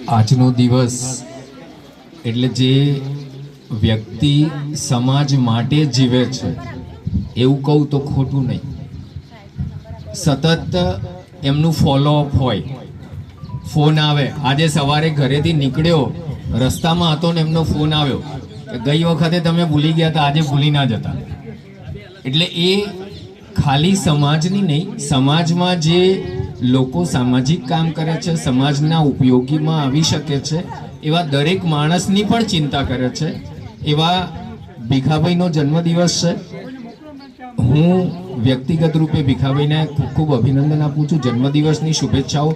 આજનો દિવસ એટલે જે વ્યક્તિ સમાજ માટે જીવે છે એવું કહું તો ખોટું નહીં. સતત એમનું ફોલોઅપ હોય, ફોન આવે. આજે સવારે ઘરેથી નીકળ્યો, રસ્તામાં હતો ને એમનો ફોન આવ્યો કે ગઈ વખતે તમે ભૂલી ગયા હતા, આજે ભૂલી ના જતા. એટલે એ ખાલી સમાજની નહીં, સમાજમાં જે લોકો સામાજિક કામ કરે છે, સમાજના ઉપયોગીમાં આવી શકે છે એવા દરેક માણસની પણ ચિંતા કરે છે. એવા ભીખાભાઈનો જન્મદિવસ છે. હું વ્યક્તિગત રૂપે ભીખાભાઈને ખૂબ ખૂબ અભિનંદન આપું છું. જન્મદિવસની શુભેચ્છાઓ.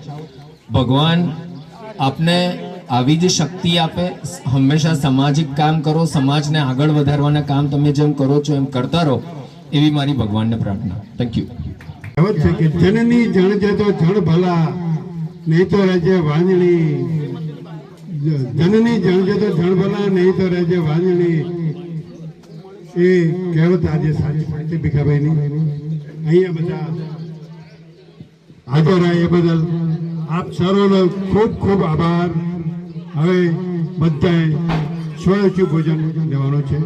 ભગવાન આપને આવી જ શક્તિ આપે. હંમેશા સામાજિક કામ કરો, સમાજને આગળ વધારવાના કામ તમે જેમ કરો છો એમ કરતા રહો, એવી મારી ભગવાનને પ્રાર્થના. Thank you. જનની જણ જતો જણ ભલા, નહીં તો રહેજે વાંજણી. જનની જણ જતો જણ ભલા, નહીં તો રહેજે વાંજણી. એ કહેવત આજે સાચી પડતી ભીખાભાઈની. અહીંયા બધા હાજર રહ્યા એ બદલ આપ સર્વનો ખૂબ ખૂબ આભાર. હવે બધાએ સ્વયંથી ભોજન લેવાનું છે.